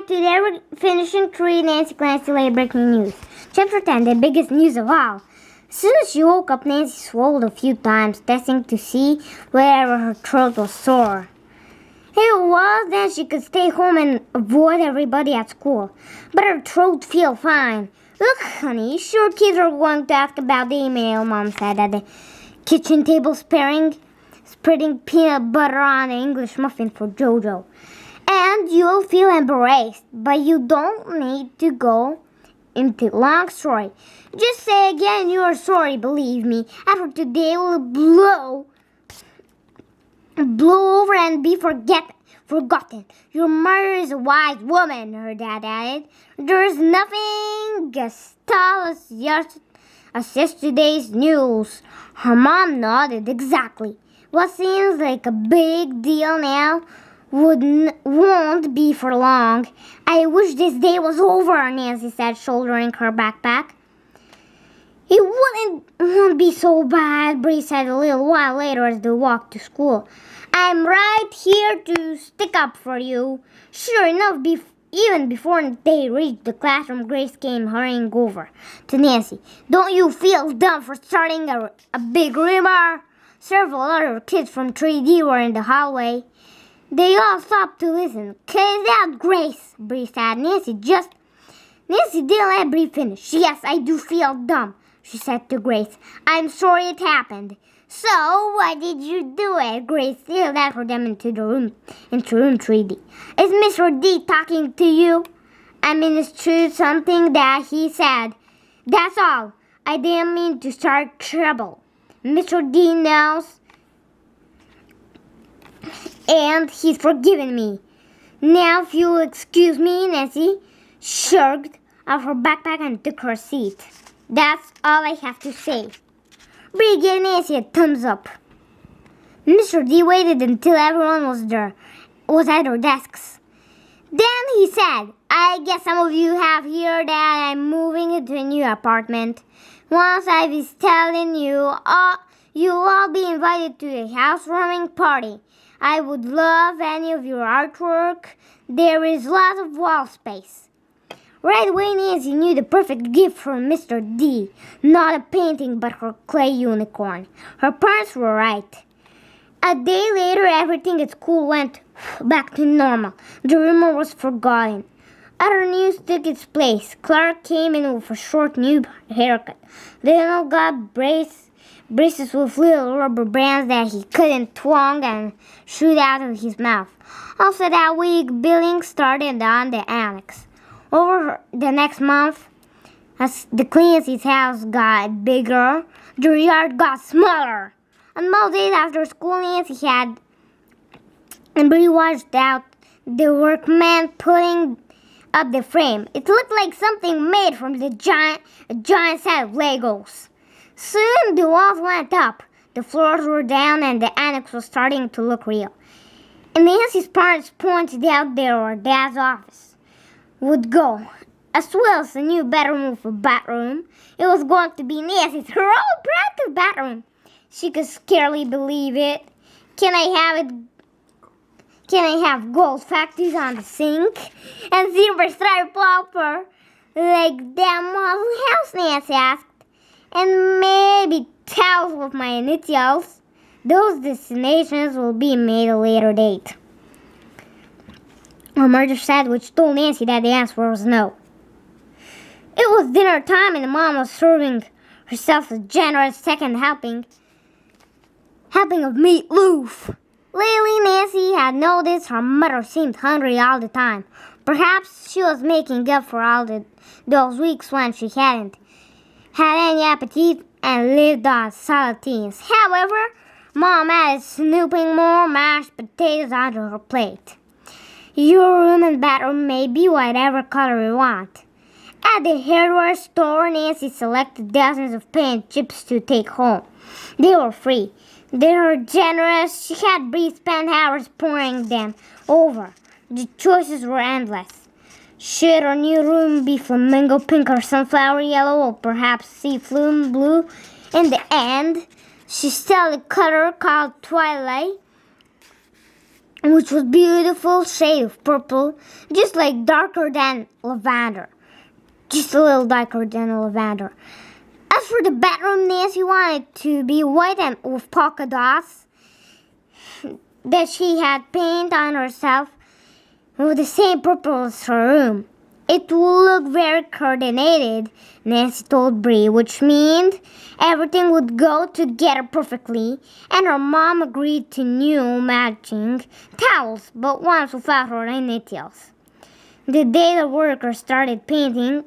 today we're finishing 3 Nancy Clancy late breaking news. Chapter 10, the biggest news of all. As soon as she woke up, Nancy swallowed a few times, testing to see whether her throat was sore. If it was, then she could stay home and avoid everybody at school. But her throat felt fine. Look, honey, sure kids are going to ask about the email, Mom said at the kitchen table, spreading peanut butter on an English muffin for Jojo. And you'll feel embarrassed, but you don't need to go into long story. Just say again you are sorry, believe me. After today will blow over and be forgotten. Your mother is a wise woman, her dad added. There's nothing as tall as yesterday's news. Her mom nodded. Exactly. What seems like a big deal now won't be for long. I wish this day was over, Nancy said, shouldering her backpack. It won't be so bad, Bree said a little while later as they walked to school. I'm right here to stick up for you. Sure enough, even before they reached the classroom, Grace came hurrying over to Nancy. Don't you feel dumb for starting a big rumor? Several other kids from 3D were in the hallway. They all stopped to listen. Cut it out, Grace, Bree said. Nancy didn't let Bree finish. Yes, I do feel dumb, she said to Grace. I'm sorry it happened. So, why did you do it? Grace yelled after them into room 3D. Is Mr. D talking to you? I misheard something that he said. That's all. I didn't mean to start trouble. Mr. D knows, and he's forgiven me. Now, if you'll excuse me, Nancy shrugged off her backpack and took her seat. That's all I have to say. Bree gave Nancy a thumbs up. Mr. D waited until everyone was at their desks. Then he said, I guess some of you have heard that I'm moving into a new apartment. Once I was telling you, you'll all be invited to a housewarming party. I would love any of your artwork. There is lots of wall space. Right away, Nancy knew the perfect gift for Mr. D. Not a painting, but her clay unicorn. Her parents were right. A day later, everything at school went back to normal. The rumor was forgotten. Other news took its place. Clark came in with a short new haircut. Lionel got braces with little rubber bands that he couldn't twang and shoot out of his mouth. Also that week, billing started on the annex. Over the next month, as the Clancy's house got bigger, the yard got smaller. On most days after school, Nancy had and Bree watched out the workman putting up the frame. It looked like something made from a giant set of Legos. Soon the walls went up, the floors were down, and the annex was starting to look real. And Nancy's parents pointed out there where Dad's office would go, as well as a new bedroom with a bathroom. It was going to be Nancy's her own private bathroom. She could scarcely believe it. Can I have gold factories on the sink and silver stripe wallpaper like that model house? Nancy asked. And maybe towels with my initials. Those destinations will be made a later date. Her mother said, which told Nancy that the answer was no. It was dinner time and the mom was serving herself a generous second helping of meatloaf. Lately, Nancy had noticed her mother seemed hungry all the time. Perhaps she was making up for those weeks when she hadn't had any appetite and lived on saltines. However, Mom added snooping more mashed potatoes onto her plate. Your room and bathroom may be whatever color you want. At the hardware store, Nancy selected dozens of paint chips to take home. They were free. They were generous. She had Bree spend hours pouring them over. The choices were endless. Should her new room be flamingo pink or sunflower yellow or perhaps sea flume blue? In the end, she settled a color called twilight, which was beautiful shade of purple, just like darker than lavender. Just a little darker than lavender. As for the bedroom, Nancy wanted to be white and with polka dots that she had painted on herself with the same purple as her room. It will look very coordinated, Nancy told Bree, which meant everything would go together perfectly, and her mom agreed to new matching towels, but ones without her initials. The day the workers started painting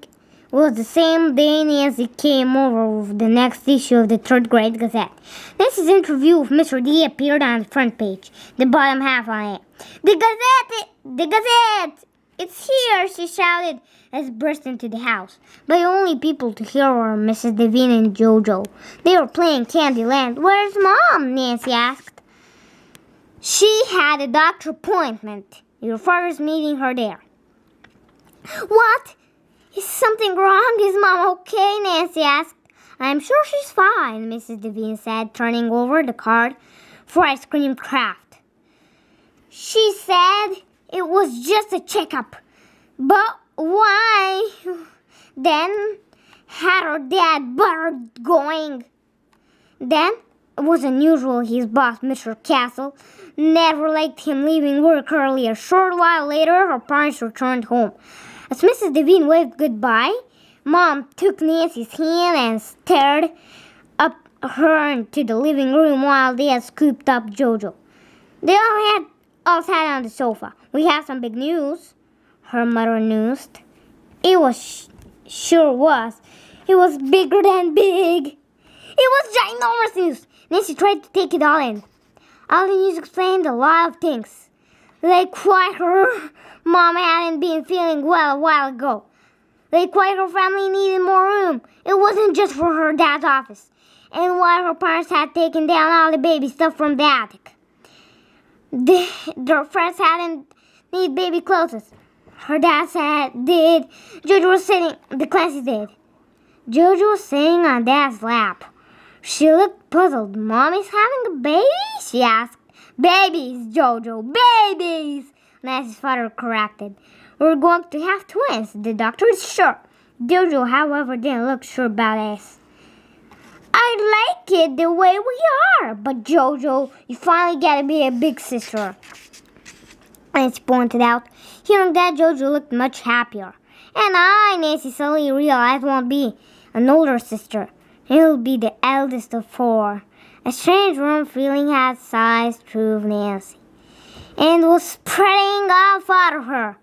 was the same day Nancy came over with the next issue of the Third Grade Gazette. Nancy's interview with Mr. D appeared on the front page, the bottom half on it. The Gazette! It's here, she shouted as she burst into the house. But the only people to hear were Mrs. Devine and Jojo. They were playing Candyland. Where's Mom? Nancy asked. She had a doctor appointment. Your father's meeting her there. What? Is something wrong? Is Mom okay? Nancy asked. I'm sure she's fine, Mrs. Devine said, turning over the card for ice cream craft. She said it was just a checkup. But why then had her dad buttered going? Then it was unusual. His boss, Mr. Castle, never liked him leaving work early. A short while later, her parents returned home. As Mrs. Devine waved goodbye, Mom took Nancy's hand and stared up her into the living room while Dad scooped up Jojo. They all sat on the sofa. We have some big news, her mother announced. Sure was. It was bigger than big. It was ginormous news. Nancy tried to take it all in. All the news explained a lot of things. Like why her mom hadn't been feeling well a while ago. Like why her family needed more room. It wasn't just for her dad's office. And why her parents had taken down all the baby stuff from the attic. Their friends hadn't needed baby clothes. Her dad did. Jojo was sitting, the Clancy did. Jojo was sitting on Dad's lap. She looked puzzled. Mommy's having a baby? She asked. Babies, Jojo, babies! Nancy's father corrected. We're going to have twins. The doctor is sure. Jojo, however, didn't look sure about this. I like it the way we are. But Jojo, you finally get to be a big sister. Nancy pointed out. Hearing that, Jojo looked much happier. And I, Nancy suddenly realized, won't be an older sister. It'll be the eldest of 4. A strange warm feeling had sized through Nancy and was spreading off out of her.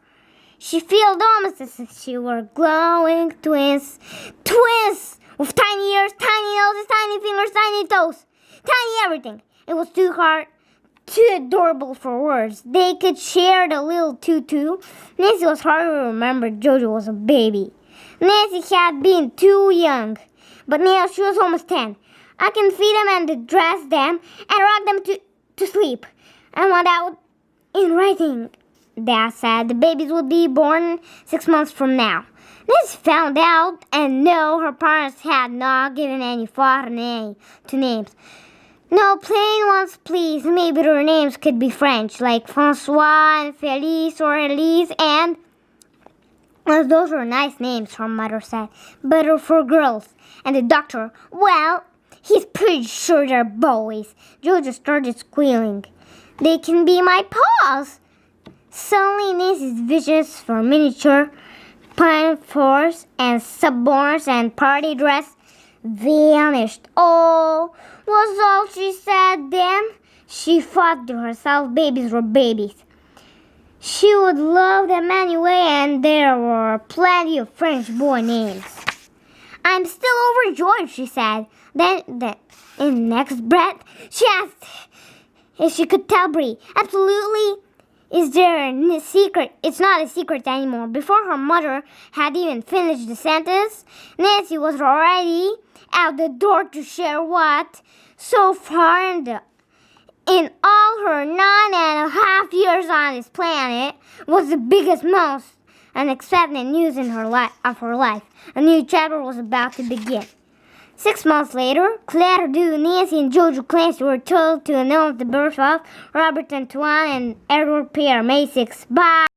She felt almost as if she were glowing twins. Twins! With tiny ears, tiny noses, tiny fingers, tiny toes. Tiny everything. It was too adorable for words. They could share the little tutu. Nancy was hard to remember Jojo was a baby. Nancy had been too young, but now she was almost 10. I can feed them and dress them and rock them to sleep. I want out in writing, Dad said. The babies would be born 6 months from now. Nancy found out, and no, her parents had not given any thought to names. No, plain ones, please. Maybe their names could be French, like François and Félix or Elise, and those are nice names, her mother said. Better for girls. And the doctor, well, he's pretty sure they're boys. Jojo started squealing. They can be my paws. Suddenly, Nancy's visions for miniature pinafores and suborns and party dress vanished. Oh, was all she said then. She thought to herself, babies were babies. She would love them anyway, and there were plenty of French boy names. I'm still overjoyed, she said. Then in the next breath, she asked if she could tell Bree. Absolutely. Is there a secret? It's not a secret anymore. Before her mother had even finished the sentence, Nancy was already out the door to share what, so far in all her 9.5 years on this planet, was the biggest, most unexpected news of her life. A new chapter was about to begin. 6 months later, Claire, Drew, Nancy, and Jojo Clancy were told to announce the birth of Robert Antoine and Edward Pierre, May 6. Bye!